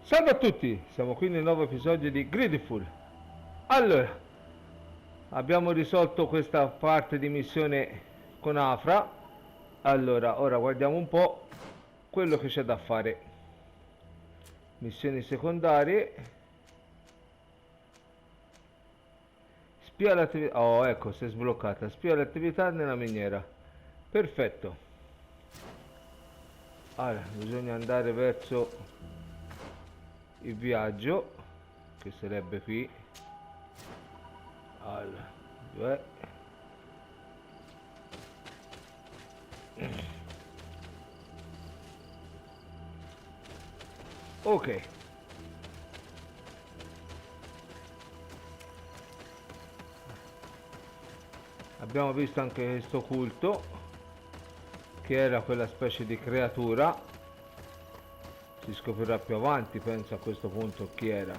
Salve a tutti, siamo qui nel nuovo episodio di GreedFall. Allora, abbiamo risolto questa parte di missione con Afra. Allora, ora guardiamo un po' quello che c'è da fare. Missioni secondarie. Spia l'attività. Oh, ecco, si è sbloccata. Spia l'attività nella miniera. Perfetto. Allora, bisogna andare verso il viaggio, che sarebbe qui. Allora, dov'è? Ok. Abbiamo visto anche questo culto, che era quella specie di creatura. Si scoprirà più avanti, penso, a questo punto chi era.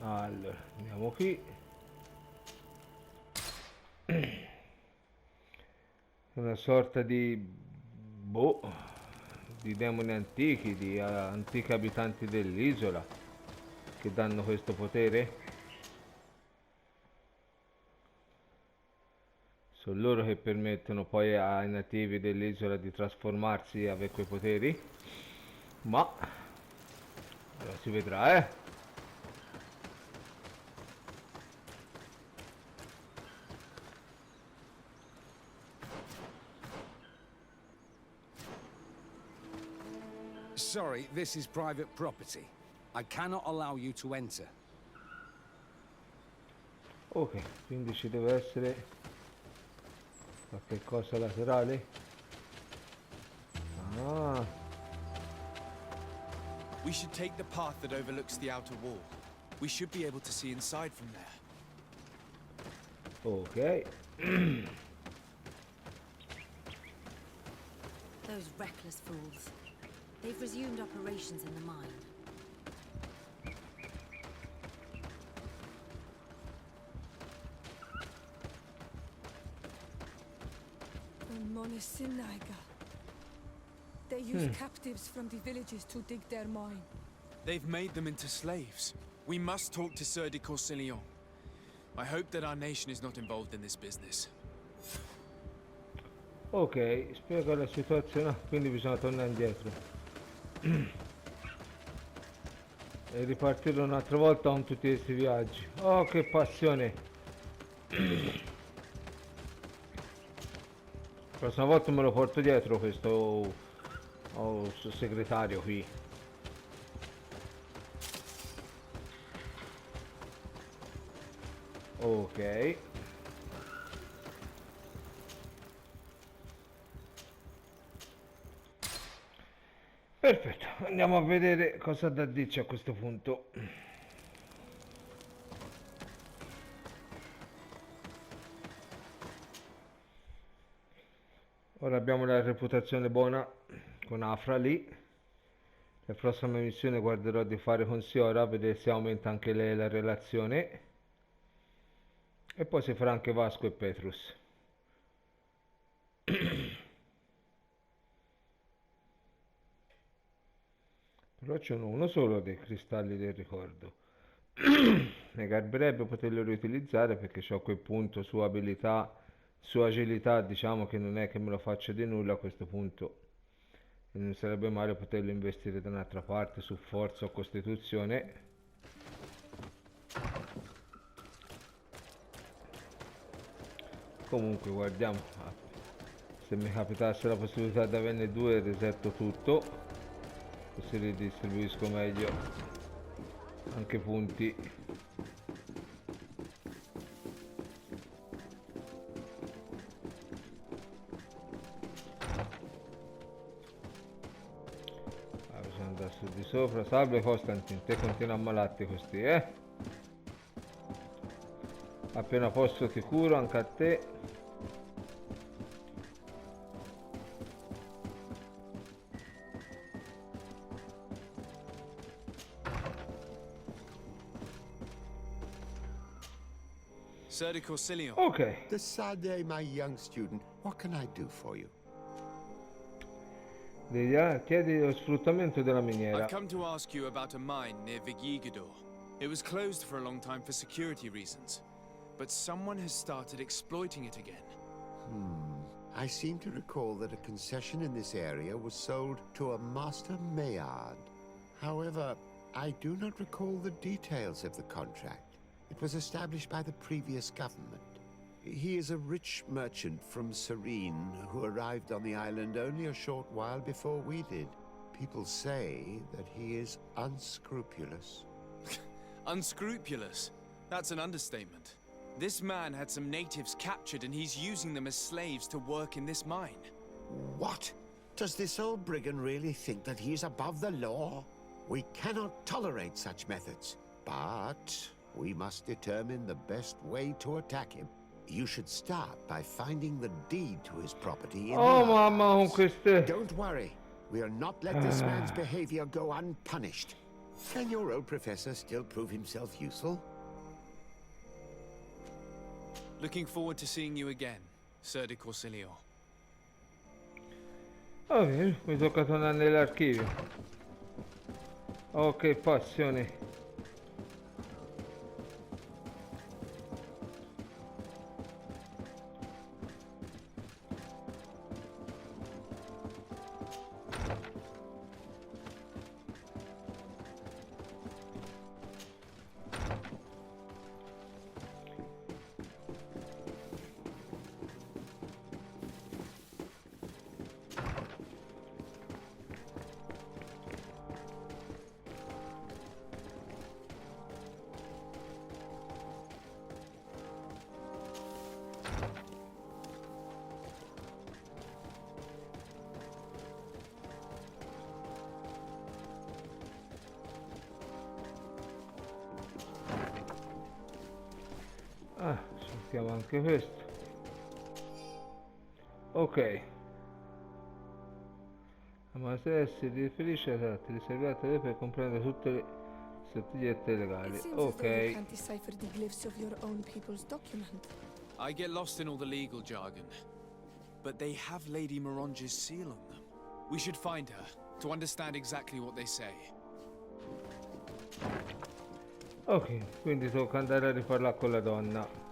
Allora, andiamo qui. Una sorta di di demoni antichi, di antichi abitanti dell'isola che danno questo potere. Sono loro che permettono poi ai nativi dell'isola di trasformarsi e avere quei poteri. Ma ora si vedrà, Sorry, this is private property. I cannot allow you to enter. Ok, quindi ci deve essere qualche cosa laterale. Ah, We should take the path that overlooks the outer wall. We should be able to see inside from there. ok. Those reckless fools. They've resumed operations in the mine. They use captives from the villages to dig their mine. They've made them into slaves. We must talk to Sir de Corsillon. I hope that our nation is not involved in this business. Ok, spiega la situazione, quindi bisogna tornare indietro e ripartire un'altra volta con tutti questi viaggi. Oh, che passione! La prossima volta me lo porto dietro questo segretario qui. Ok. Perfetto, andiamo a vedere cosa da dirci a questo punto. Ora abbiamo la reputazione buona con Afra lì. La prossima missione guarderò di fare con Siora, vedere se aumenta anche lei la relazione. E poi si farà anche Vasco e Petrus. Però c'è uno solo dei cristalli del ricordo. Mi garberebbe poterlo riutilizzare perché ho quel punto su abilità, su agilità, diciamo che non è che me lo faccia di nulla a questo punto. E non sarebbe male poterlo investire da un'altra parte su forza o costituzione. Comunque guardiamo, se mi capitasse la possibilità di averne due resetto tutto, così ridistribuisco meglio anche punti. Bisogna andare su di sopra. Salve Costantin, te continua a ammalarti questi, appena posso ti curo anche a te. Sir de Corsillon. Ok. Desade, my young student, what can I do for you? Chiedi lo sfruttamento della I've miniera. come to ask you about a mine near Vigigador. It was closed for a long time for security reasons, but someone has started exploiting it again. I seem to recall that a concession in this area was sold to a Master Maillard. However, I do not recall the details of the contract. It was established by the previous government. He is a rich merchant from Serene who arrived on the island only a short while before we did. People say that he is unscrupulous. Unscrupulous? That's an understatement. This man had some natives captured and he's using them as slaves to work in this mine. What? Does this old brigand really think that he is above the law? We cannot tolerate such methods, but we must determine the best way to attack him. You should start by finding the deed to his property in Oh the mamma, con archives. queste... Don't worry. We'll not let this man's behavior go unpunished. Can your old professor still prove himself useful? Looking forward to seeing you again, Sir de Corsilio. Ok, mi tocca tornare nell'archivio. Oh, che passione. Ah, sentiamo anche questo. Ok. Ma se si riferisce a dati riservati per comprendere tutte le sottigliette legali. It seems as though you Ok. can't decipher the glyphs of your own people's document. I get lost in all the legal jargon, but they have Lady Moronge's seal on them. We should find her to understand exactly what they say. Ok, quindi tocca andare a riparlare con la donna.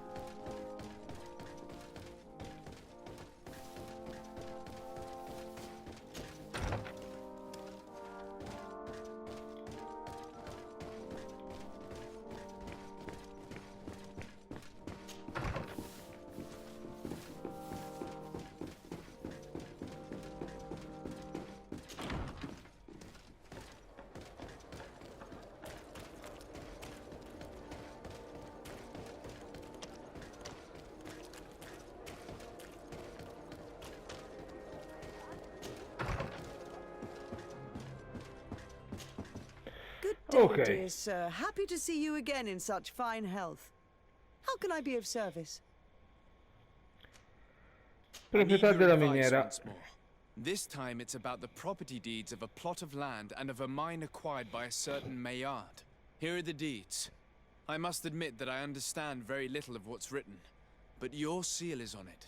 Day, Okay. dear sir. Happy to see you again in such fine health. How can I be of service? I need Proprietà your della advice miniera. once more. This time it's about the property deeds of a plot of land and of a mine acquired by a certain Maillard. Here are the deeds. I must admit that I understand very little of what's written, but your seal is on it.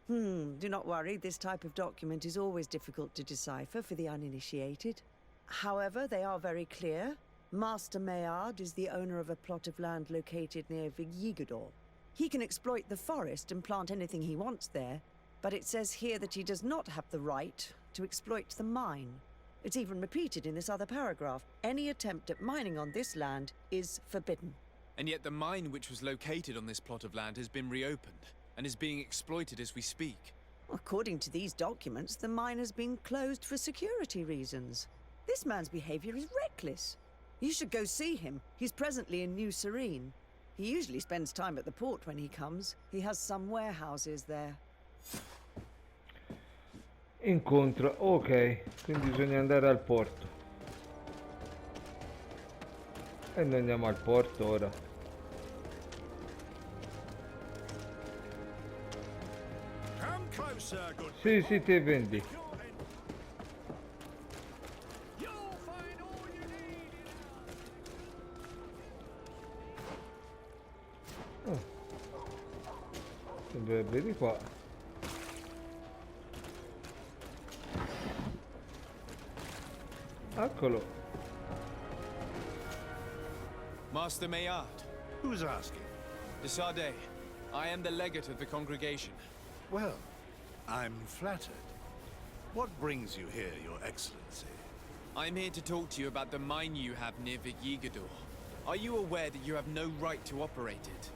Do not worry. This type of document is always difficult to decipher for the uninitiated. However, they are very clear. Master Maillard is the owner of a plot of land located near Vigigador. He can exploit the forest and plant anything he wants there, but it says here that he does not have the right to exploit the mine. It's even repeated in this other paragraph. Any attempt at mining on this land is forbidden. And yet the mine which was located on this plot of land has been reopened and is being exploited as we speak. According to these documents, the mine has been closed for security reasons. This man's behavior is reckless. You should go see him. He's presently in New Serene. He usually spends time at the port when he comes. He has some warehouses there. Incontro, ok, quindi bisogna andare al porto. E noi andiamo al porto ora. Come closer, good. Sì, sì, ti vendi. You'll find all you need. Sembrerebbe di qua. Eccolo. Master Maillard, Who's asking? de Sardet. I am the legate of the congregation. Well, I'm flattered. What brings you here, Your Excellency? I'm here to talk to you about the mine you have near Vigigador. Are you aware that you have no right to operate it?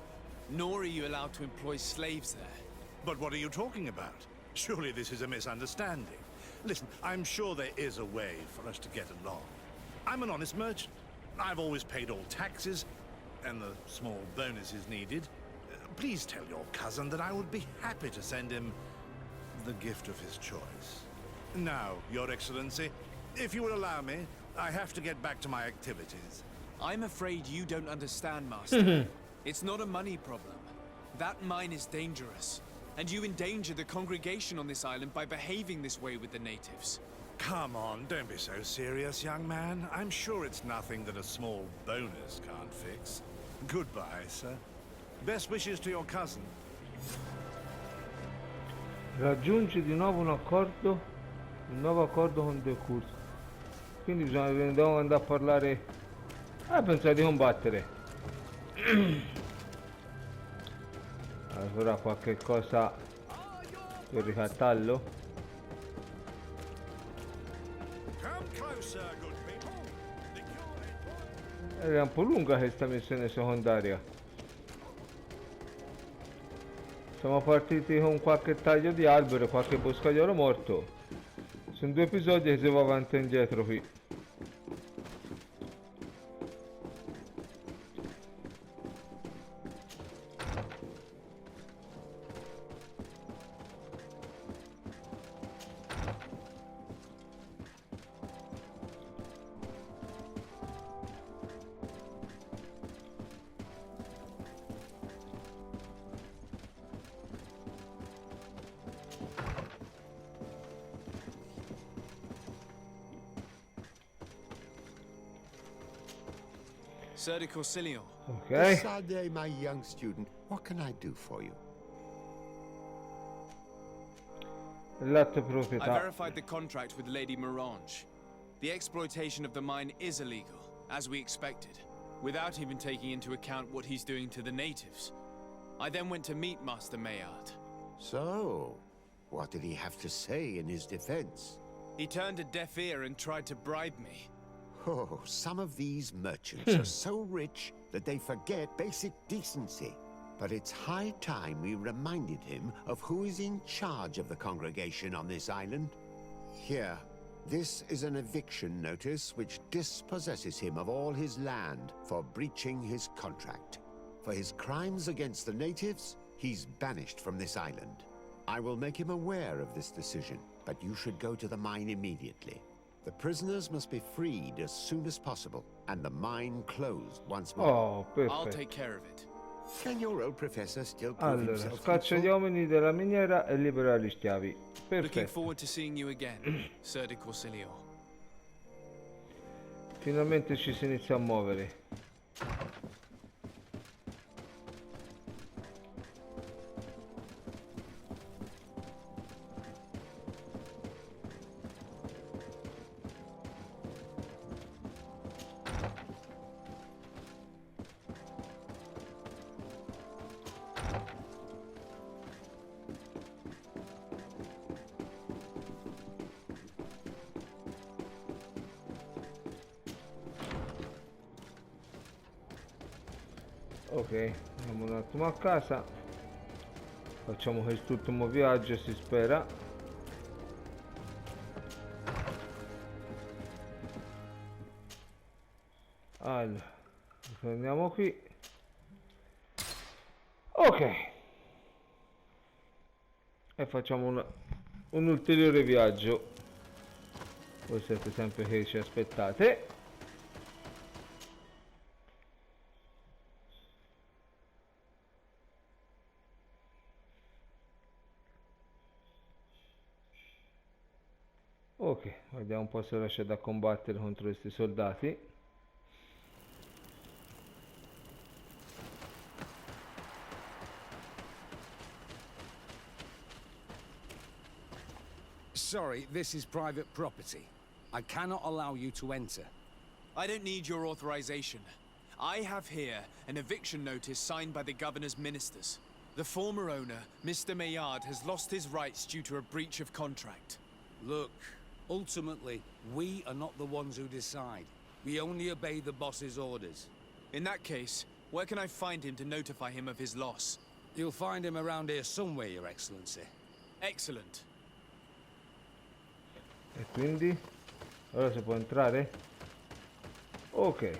Nor are you allowed to employ slaves there. But what are you talking about? Surely this is a misunderstanding. Listen, I'm sure there is a way for us to get along. I'm an honest merchant. I've always paid all taxes, and the small bonuses needed. Please tell your cousin that I would be happy to send him the gift of his choice. Now, Your Excellency, if you will allow me, I have to get back to my activities. I'm afraid you don't understand, Master. It's not a money problem. That mine is dangerous, and you endanger the congregation on this island by behaving this way with the natives. Come on, don't be so serious, young man. I'm sure it's nothing that a small bonus can't fix. Goodbye, sir. Best wishes to your cousin. Raggiungi di nuovo un nuovo accordo con De Court. Quindi dobbiamo andare a parlare. Pensavo di combattere. Allora qualche cosa per ricattarlo. Come closer, good people. The cure is Era un po' lunga questa missione secondaria. Siamo partiti con qualche taglio di albero e qualche boscaiolo morto. Sono 2 episodi che si va avanti e indietro qui. Sir de Corsillion, Ok. Sade, my young student, what can I do for you? Latte I proprietà. verified the contract with Lady Morange. The exploitation of the mine is illegal, as we expected, without even taking into account what he's doing to the natives. I then went to meet Master Maillard. So, what did he have to say in his defense? He turned a deaf ear and tried to bribe me. Oh, some of these merchants are so rich that they forget basic decency. But it's high time we reminded him of who is in charge of the congregation on this island. Here, this is an eviction notice which dispossesses him of all his land for breaching his contract. For his crimes against the natives, he's banished from this island. I will make him aware of this decision, but you should go to the mine immediately. The prisoners must be freed as soon as possible, and the mine closed once more. Oh, I'll perfetto. take care of it. Can your old professor still prove Allora, himself scaccia gli useful? uomini della miniera e libera gli schiavi. Looking Perfetto. forward to seeing you again, Sir de Corsillion. Finalmente ci si inizia a muovere. Ok, andiamo un attimo a casa. Facciamo quest'ultimo viaggio, si spera. Allora, torniamo qui. Ok. E facciamo un ulteriore viaggio. Voi siete sempre che ci aspettate. Ok, vediamo un po' se riesce da combattere contro questi soldati. Sorry, this is private property. I cannot allow you to enter. I don't need your authorization. I have here an eviction notice signed by the governor's ministers. The former owner, Mr. Maillard, has lost his rights due to a breach of contract. Look, ultimately, we are not the ones who decide. We only obey the boss's orders. In that case, where can I find him to notify him of his loss? You'll find him around here somewhere, Your Excellency. Excellent. E quindi? Ora si può entrare? Ok.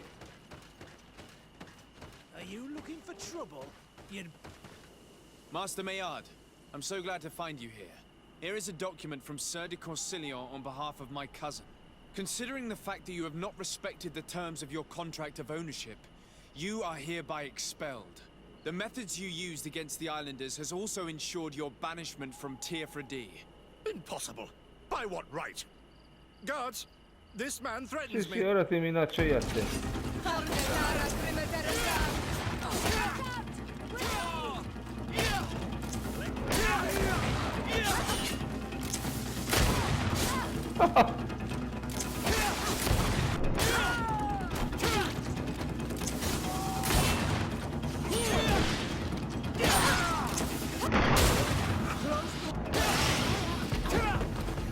Are you looking for trouble? You'd... Master Maillard, I'm so glad to find you here. Here is a document from Sir de Corsillon on behalf of my cousin. Considering the fact that you have not respected the terms of your contract of ownership, you are hereby expelled. The methods you used against the islanders has also ensured your banishment from Tier-Fredi. Impossible. By what right? Guards, this man Sì, threatens sì, me. ora ti minaccio io a te.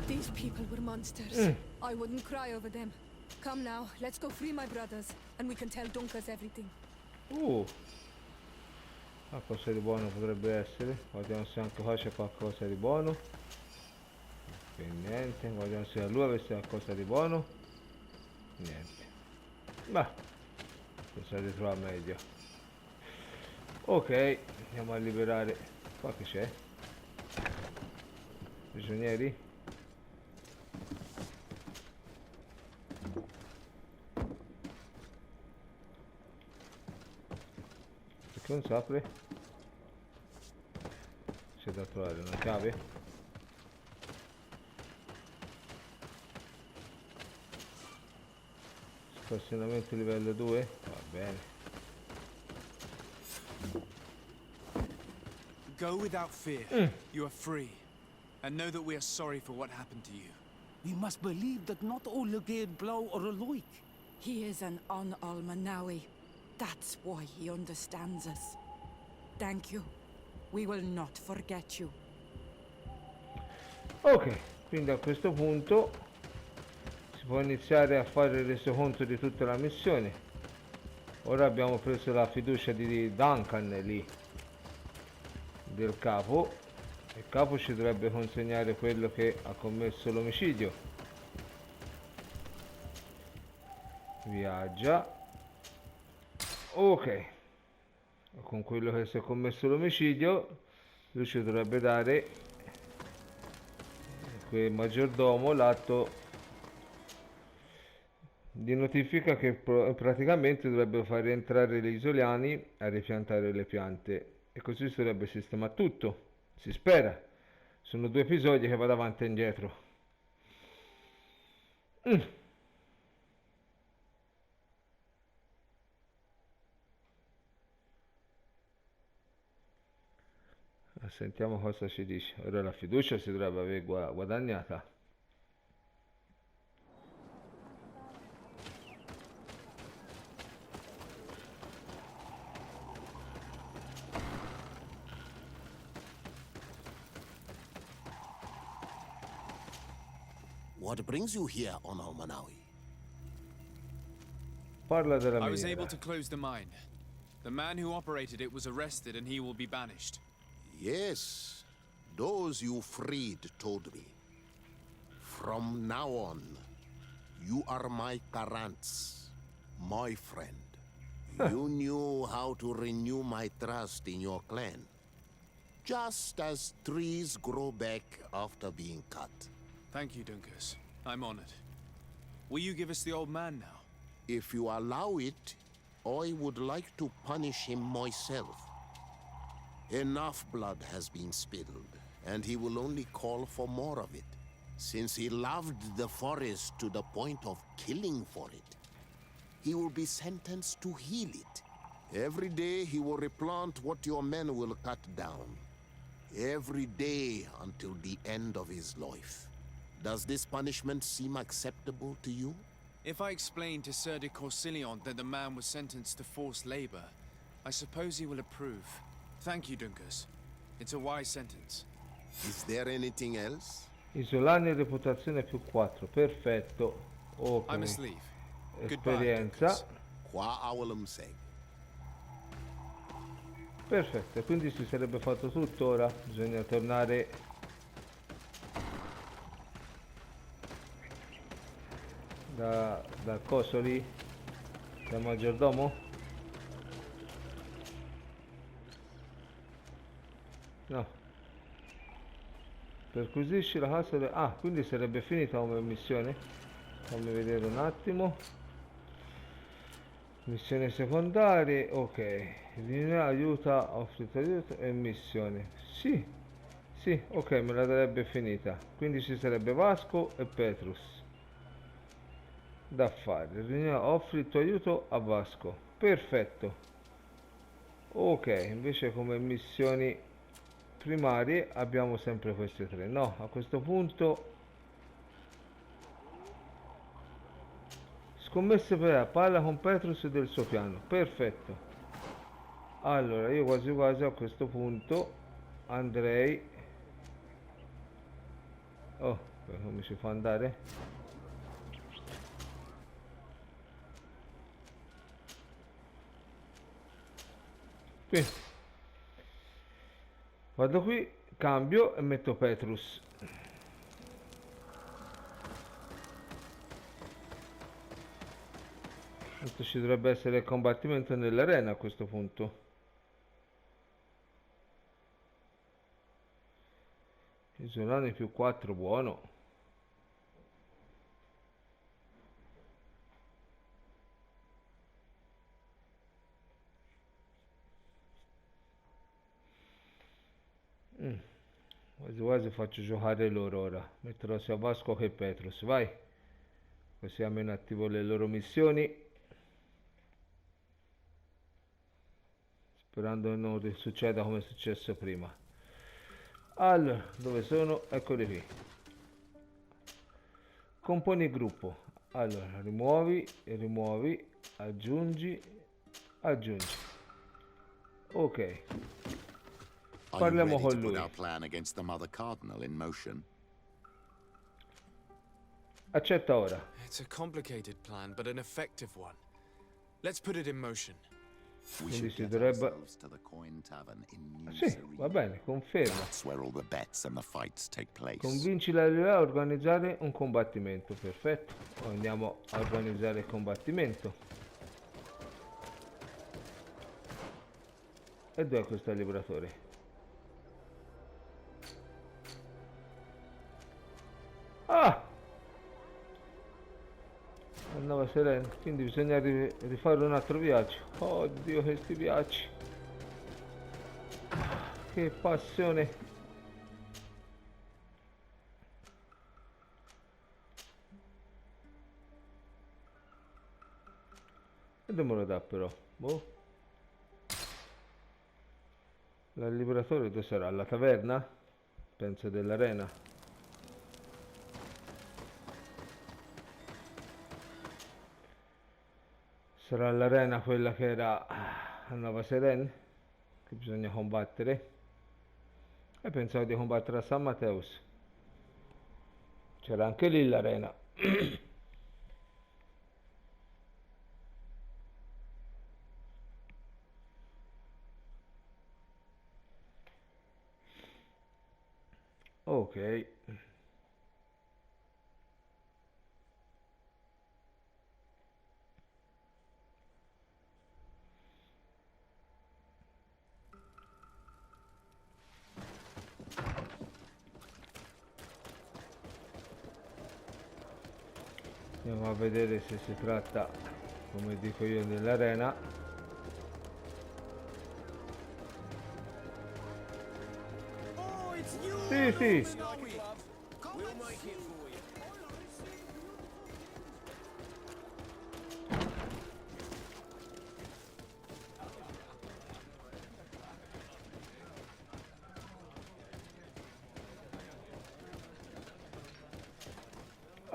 These people were monsters. I wouldn't cry over them. Come now, let's go free my brothers, and we can tell Dunkas everything. Qualcosa di buono potrebbe essere. Guardiamo se anche qua c'è qualcosa di buono. Qui niente. Guardiamo se lui avesse qualcosa di buono. Niente. Ma pensate di trovare meglio. Ok, andiamo a liberare. Qua che c'è? Prigionieri? Perché non si apre? C'è da trovare una chiave? Stazionamento livello 2? Va bene. Go without fear. You are free. And know that we are sorry for what happened to you. We must believe that not all Legate Blow are alike. He is an Almanawi. That's why he understands us. Thank you. We will not forget you. Ok, quindi a questo punto si può iniziare a fare il resoconto di tutta la missione. Ora abbiamo preso la fiducia di Duncan lì, del capo. Il capo ci dovrebbe consegnare quello che ha commesso l'omicidio. Viaggia. Ok, con quello che si è commesso l'omicidio lui ci dovrebbe dare quel maggiordomo l'atto di notifica che praticamente dovrebbe far rientrare gli isoliani a ripiantare le piante, e così si dovrebbe sistemare tutto, si spera. Sono 2 episodi che vado avanti e indietro. Sentiamo cosa ci dice. Ora la fiducia si dovrebbe aver guadagnata. What brings you here on Almanawi? Parla della I was able miniera. to close the mine. The man who operated it was arrested and he will be banished. Yes, those you freed told me. From now on, you are my Karants, my friend. You knew how to renew my trust in your clan, just as trees grow back after being cut. Thank you, Dunkus. I'm honored. Will you give us the old man now? If you allow it, I would like to punish him myself. Enough blood has been spilled, and he will only call for more of it, since he loved the forest to the point of killing for it. He will be sentenced to heal it. Every day he will replant what your men will cut down. Every day until the end of his life. Does this punishment seem acceptable to you? If I explain to Sir de Corsilion that the man was sentenced to forced labor, I suppose he will approve. Thank you, Duncas. It's a wise sentence. Is there anything else? Isolani reputazione più 4, perfetto. Ok. I must leave. Esperienza. Qua awalum seg. Perfetto, quindi si sarebbe fatto tutto ora. Bisogna tornare dal coso lì, dal maggiordomo. No. Perquisisci la casa quindi sarebbe finita come missione. Fammi vedere un attimo. Missioni secondarie, ok. Linea aiuta, offri aiuto e missione. Sì, sì, ok, me la darebbe finita. Quindi ci sarebbe Vasco e Petrus da fare. Linea offri il tuo aiuto a Vasco. Perfetto. Ok, invece come missioni primarie abbiamo sempre queste tre. No, a questo punto scommesse per parla con Petrus del suo piano. Perfetto. Allora io quasi quasi a questo punto andrei. Oh, come si fa andare? Qui vado qui, cambio e metto Petrus. Ci dovrebbe essere il combattimento nell'arena a questo punto. Isolani più 4, buono. Quasi quasi faccio giocare loro ora. Metterò sia Vasco che Petrus, vai. Così almeno attivo le loro missioni. Sperando non succeda come è successo prima. Allora, dove sono? Eccoli qui. Componi gruppo. Allora, rimuovi, rimuovi, aggiungi, aggiungi. Ok. Parliamo con lui. Accetta ora. It's a complicated plan, but an effective one. Let's put it in motion. Quindi si dovrebbe... Sì, va bene, conferma. Convinci la Lea a organizzare un combattimento. Perfetto. Andiamo a organizzare il combattimento. E dov'è questo liberatore? Ah! Nuova Serena, quindi bisogna rifare un altro viaggio. Oddio, questi viaggi, che passione. E dove me lo dà però? Boh. Il liberatore dove sarà? Alla taverna? Penso dell'arena. Sarà l'arena quella che era a Nuova Serena, che bisogna combattere. E pensavo di combattere a San Mateus. C'era anche lì l'arena. Ok. Andiamo a vedere se si tratta, come dico io, dell'arena. Sì, sì.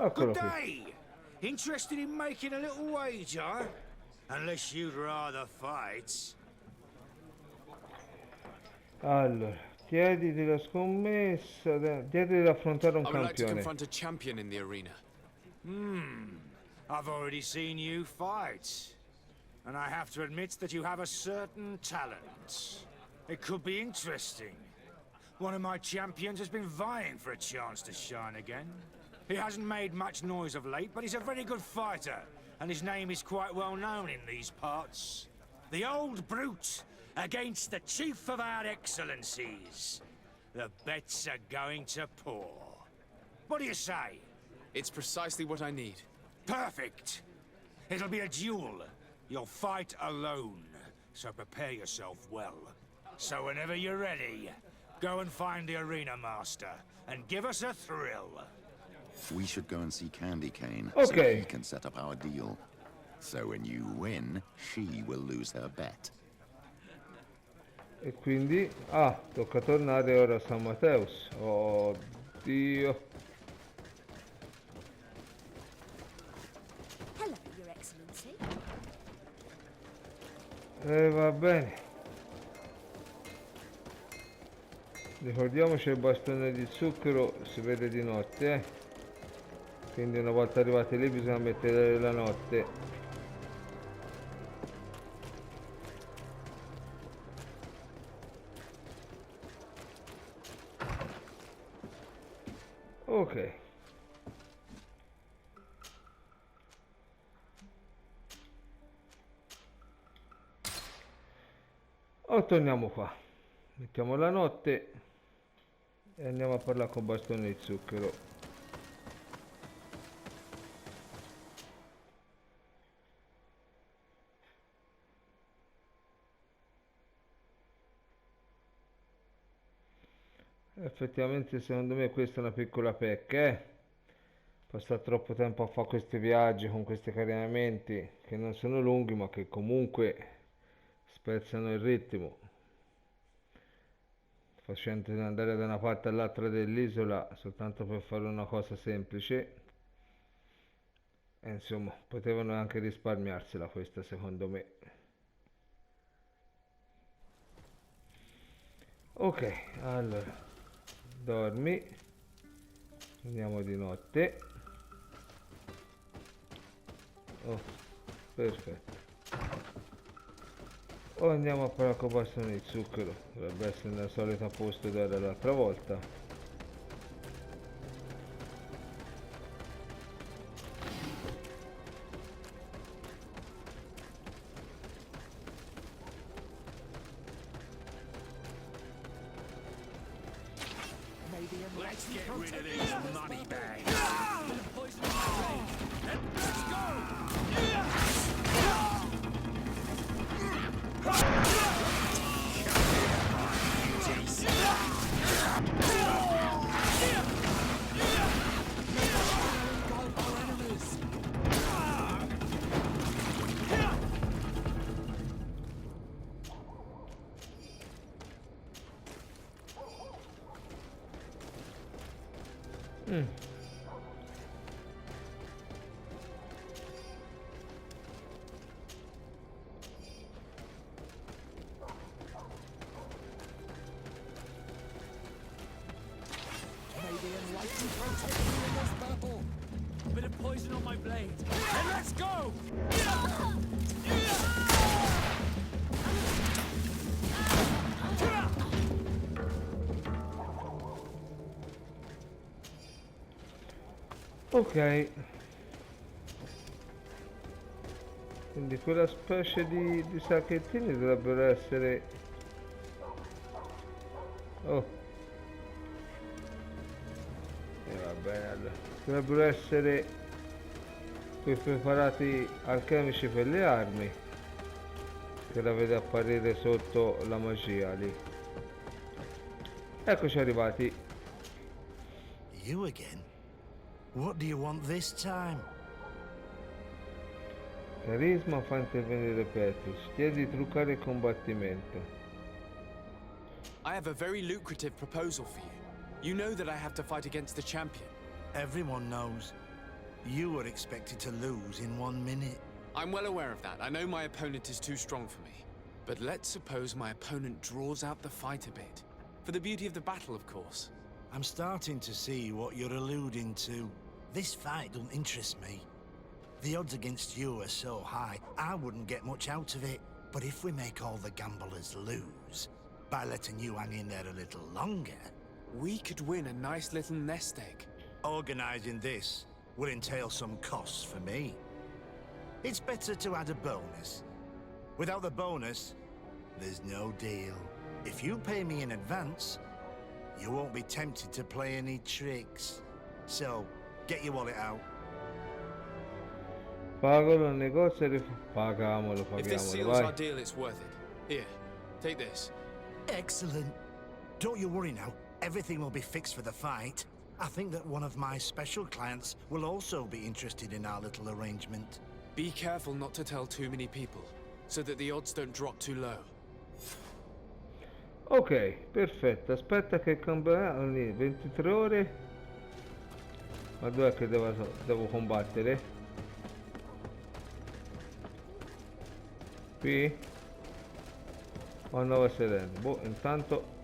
Eccolo Good qui. day. Interested in making a little wager? Unless you'd rather fight. Allora, chiediti la scommessa, chiediti di affrontare un I would like to campione. confront a champion in the arena. I've already seen you fight. And I have to admit that you have a certain talent. It could be interesting. One of my champions has been vying for a chance to shine again. He hasn't made much noise of late, but he's a very good fighter. And his name is quite well known in these parts. The Old Brute against the Chief of our Excellencies. The bets are going to pour. What do you say? It's precisely what I need. Perfect. It'll be a duel. You'll fight alone, so prepare yourself well. So whenever you're ready, go and find the arena master and give us a thrill. We should go and see Candy Cane Okay. so he can set up our deal. So when you win, she will lose her bet. E quindi, tocca tornare ora a San Mateus. Oddio. Hello, Your Excellency. Va bene. Ricordiamoci il bastone di zucchero si vede di notte, quindi una volta arrivati lì bisogna mettere la notte. Ok. Torniamo qua, mettiamo la notte e andiamo a parlare con bastone di zucchero. Effettivamente secondo me questa è una piccola pecca, Passare troppo tempo a fare questi viaggi con questi caricamenti che non sono lunghi ma che comunque spezzano il ritmo, facendo andare da una parte all'altra dell'isola soltanto per fare una cosa semplice. E insomma, potevano anche risparmiarsela questa, secondo me. Ok, allora dormi, andiamo di notte. Oh, perfetto. O andiamo a parlare con bastone di zucchero, dovrebbe essere nel solito posto dove era l'altra volta. Let's get rid of these money bags. Let's Ok, quindi quella specie di sacchettini dovrebbero essere... Oh, e va bene, allora. Dovrebbero essere quei preparati alchemici per le armi che la vede apparire sotto la magia lì. Eccoci arrivati. You again? What do you want this time? Carisma fa intervenire Petrus. Chiedi di truccare il combattimento. I have a very lucrative proposal for you. You know that I have to fight against the champion. Everyone knows. You were expected to lose in 1 minute. I'm well aware of that. I know my opponent is too strong for me. But let's suppose my opponent draws out the fight a bit. For the beauty of the battle, of course. I'm starting to see what you're alluding to. This fight don't interest me. The odds against you are so high, I wouldn't get much out of it. But if we make all the gamblers lose, by letting you hang in there a little longer... We could win a nice little nest egg. Organizing this will entail some costs for me. It's better to add a bonus. Without the bonus, there's no deal. If you pay me in advance, you won't be tempted to play any tricks. So, get your wallet out. Pagalo al negozio e pagamolo, If this pagamolo, seals vai. our deal, it's worth it. Here, take this. Excellent. Don't you worry now. Everything will be fixed for the fight. I think that one of my special clients will also be interested in our little arrangement. Be careful not to tell too many people, so that the odds don't drop too low. Ok, perfetto. Aspetta che cambia lì, 23 ore. Ma dov'è che devo combattere? Qui? O a Nuova Serena? Boh, intanto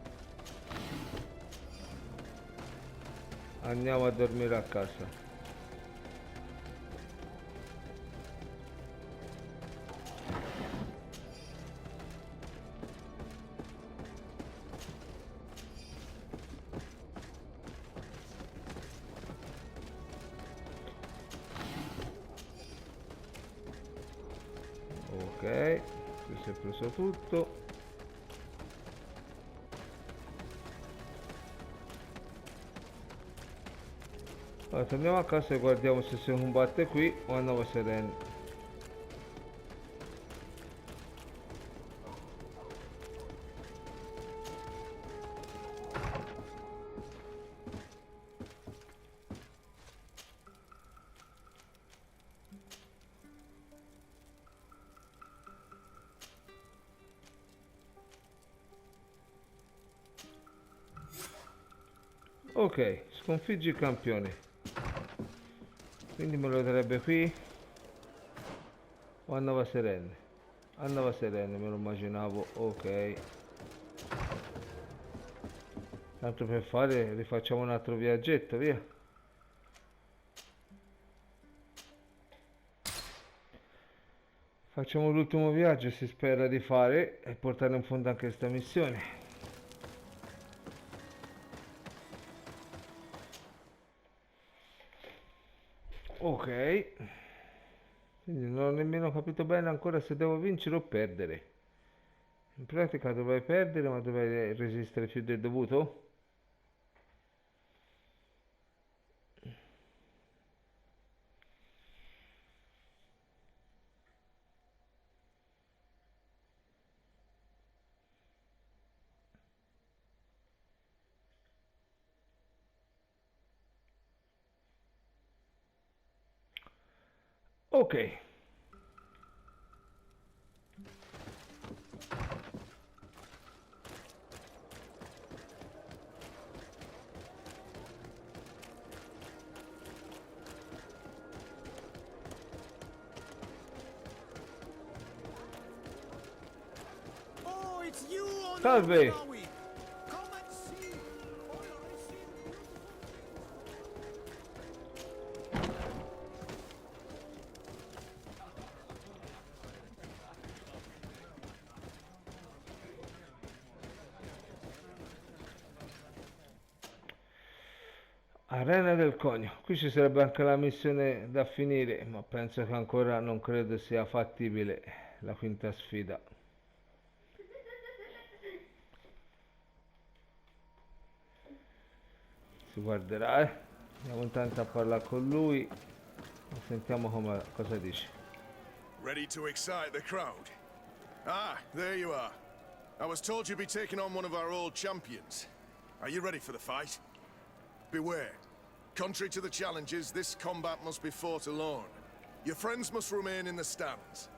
andiamo a dormire a casa. Ok, qui si è preso tutto. Allora, torniamo a casa e guardiamo se si combatte qui o a Nuova Serena. Ok, sconfiggi il campione. Quindi me lo darebbe qui o a Nuova Serena? A Nuova Serena me lo immaginavo. Ok, tanto per fare rifacciamo un altro viaggetto, via. Facciamo l'ultimo viaggio, si spera di fare e portare in fondo anche questa missione. Ok, quindi non ho nemmeno capito bene ancora se devo vincere o perdere. In pratica dovrei perdere, ma dovrei resistere più del dovuto. Ok. Oh, it's you on Salve. Come and see. Arena del Conio. Qui ci sarebbe anche la missione da finire, ma penso che ancora non credo sia fattibile la quinta sfida. Si guarderà, andiamo intanto a parlare con lui e sentiamo cosa dice. Ready to excite the crowd? Ah, there you are. I was told you'd be taking on one of our old champions. Are you ready for the fight? Beware. Contrary to the challenges, this combat must be fought alone. Your friends must remain in the stands.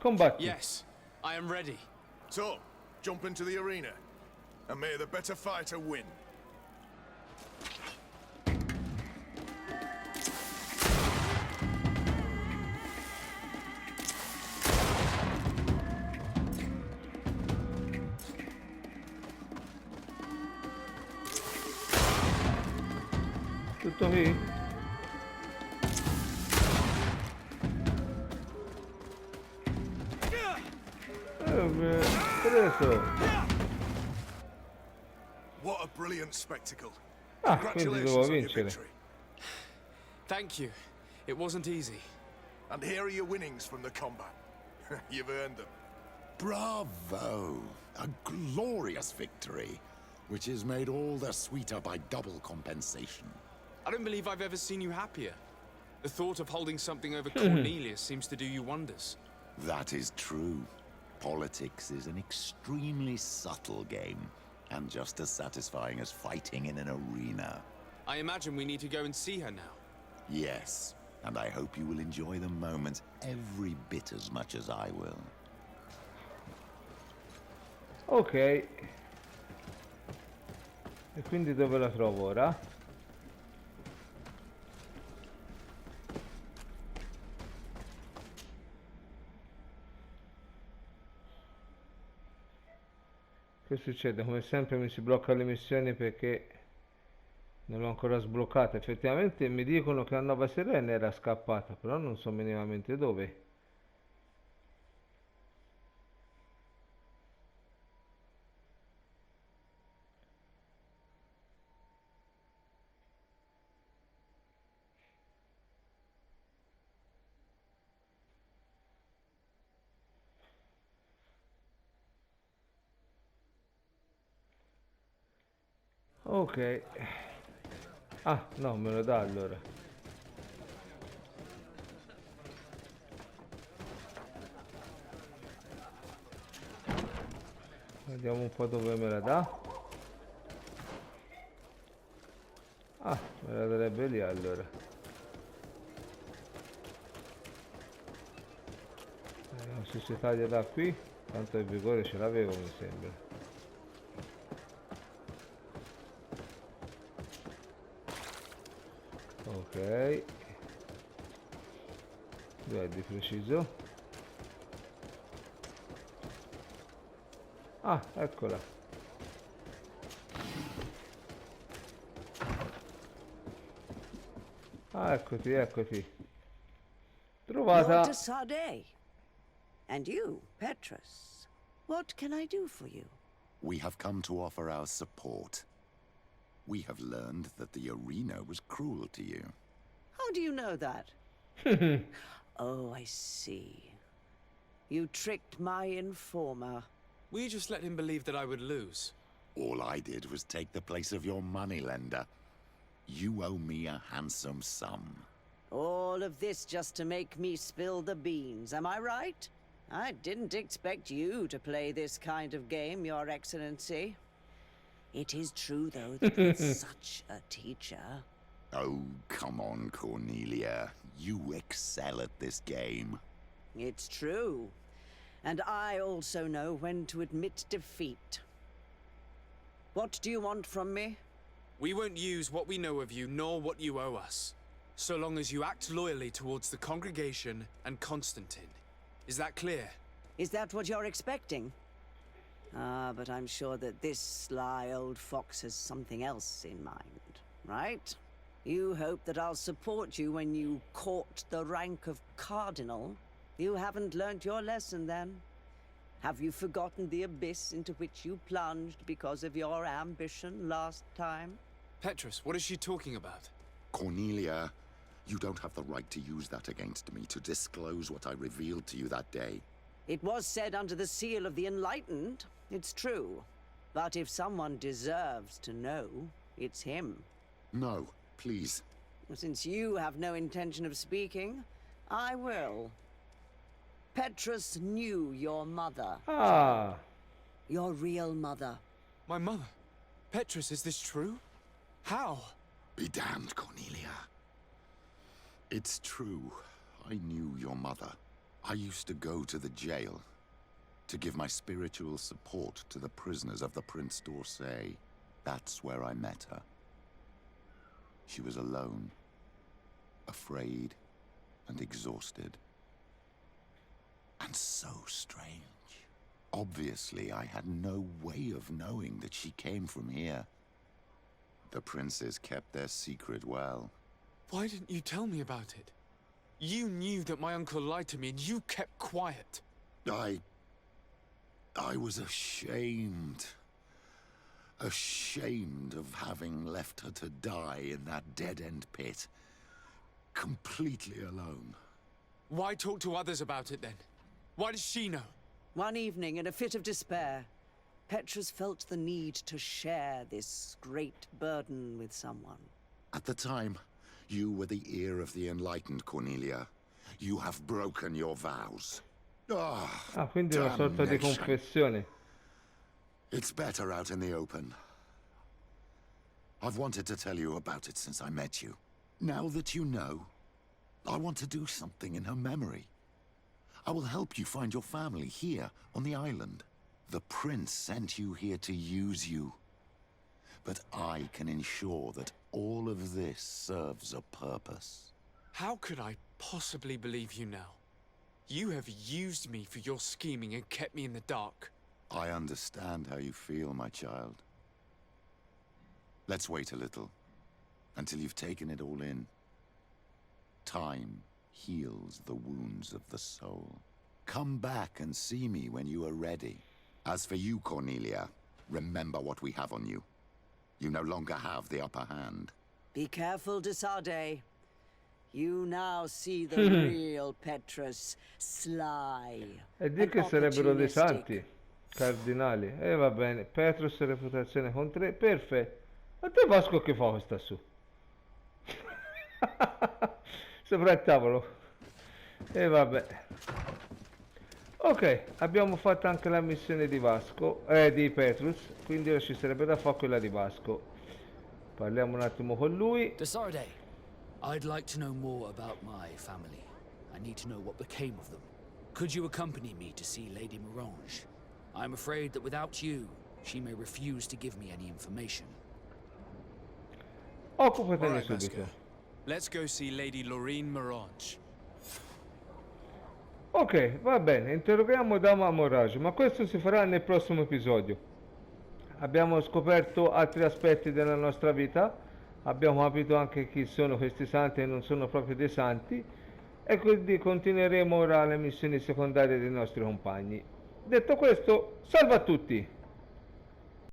Combatti. Yes, I am ready. So, jump into the arena, and may the better fighter win. Tutto qui? Preso. What a brilliant spectacle. Ah, quindi devo Congratulations on your vincere. victory. Thank you. It wasn't easy. And here are your winnings from the combat. You've earned them. Bravo! A glorious victory, which is made all the sweeter by double compensation. I don't believe I've ever seen you happier. The thought of holding something over Cornelius seems to do you wonders. That is true. Politics is an extremely subtle game, and just as satisfying as fighting in an arena. I imagine we need to go and see her now. Yes, and I hope you will enjoy the moment every bit as much as I will. Ok. E quindi dove la trovo ora? Che succede? Come sempre mi si blocca le missioni perché non l'ho ancora sbloccata. Effettivamente mi dicono che la nuova sirena era scappata, però non so minimamente dove. Ok. Ah, no, me lo dà allora. Vediamo un po' dove me la dà. Ah, me la darebbe lì allora. Vediamo se si taglia da qui. Tanto il vigore ce l'avevo, mi sembra. Ok. Dov'è di preciso? Ah, eccola. Ah, eccoti, eccoti. Trovata. Lord de Sardet. And you, Petrus. What can I do for you? We have come to offer our support. We have learned that the arena was cruel to you. How do you know that? Oh, I see. You tricked my informer. Will you just let him believe that I would lose? All I did was take the place of your moneylender. You owe me a handsome sum. All of this just to make me spill the beans, am I right? I didn't expect you to play this kind of game, Your Excellency. It is true, though, that with such a teacher... Oh, come on, Cornelia. You excel at this game. It's true. And I also know when to admit defeat. What do you want from me? We won't use what we know of you, nor what you owe us. So long as you act loyally towards the congregation and Constantine. Is that clear? Is that what you're expecting? Ah, but I'm sure that this sly old fox has something else in mind, right? You hope that I'll support you when you court the rank of cardinal. You haven't learnt your lesson, then. Have you forgotten the abyss into which you plunged because of your ambition last time? Petrus, what is she talking about? Cornelia, you don't have the right to use that against me, to disclose what I revealed to you that day. It was said under the seal of the Enlightened. It's true. But if someone deserves to know, it's him. No, please. Since you have no intention of speaking, I will. Petrus knew your mother. Ah. Your real mother. My mother? Petrus, is this true? How? Be damned, Cornelia. It's true. I knew your mother. I used to go to the jail to give my spiritual support to the prisoners of the Prince d'Orsay. That's where I met her. She was alone, afraid, and exhausted. And so strange. Obviously, I had no way of knowing that she came from here. The princes kept their secret well. Why didn't you tell me about it? You knew that my uncle lied to me and you kept quiet. I was ashamed. Ashamed of having left her to die in that dead-end pit. Completely alone. Why talk to others about it then? Why does she know? One evening, in a fit of despair, Petrus felt the need to share this great burden with someone. At the time, you were the ear of the enlightened, Cornelia. You have broken your vows. Quindi una sorta di confessione. It's better out in the open. I've wanted to tell you about it since I met you. Now that you know, I want to do something in her memory. I will help you find your family here on the island. The prince sent you here to use you. But I can ensure that all of this serves a purpose. How could I possibly believe you now? You have used me for your scheming and kept me in the dark. I understand how you feel, my child. Let's wait a little, until you've taken it all in. Time heals the wounds of the soul. Come back and see me when you are ready. As for you, Cornelia, remember what we have on you. You no longer have the upper hand. Be careful, de Sardet. You now see the real Petrus, sly. E di che sarebbero dei santi cardinali. E va bene, Petrus reputazione con 3, perfetto. A te Vasco che fa questa su? Sopra il tavolo. E vabbè. Ok, abbiamo fatto anche la missione di Vasco, di Petrus, quindi ora ci sarebbe da fare quella di Vasco. Parliamo un attimo con lui. De Sardet, I'd like to know more about my family. I need to know what became of them. Could you accompany me to see Lady Morange? I'm afraid that without you, she may refuse to give me any information. Occupatene subito. Let's go see Lady Lorraine Morange. Ok, va bene, interroghiamo Dama Morange, ma questo si farà nel prossimo episodio. Abbiamo scoperto altri aspetti della nostra vita, abbiamo capito anche chi sono questi santi e non sono proprio dei santi, e quindi continueremo ora le missioni secondarie dei nostri compagni. Detto questo, salve a tutti!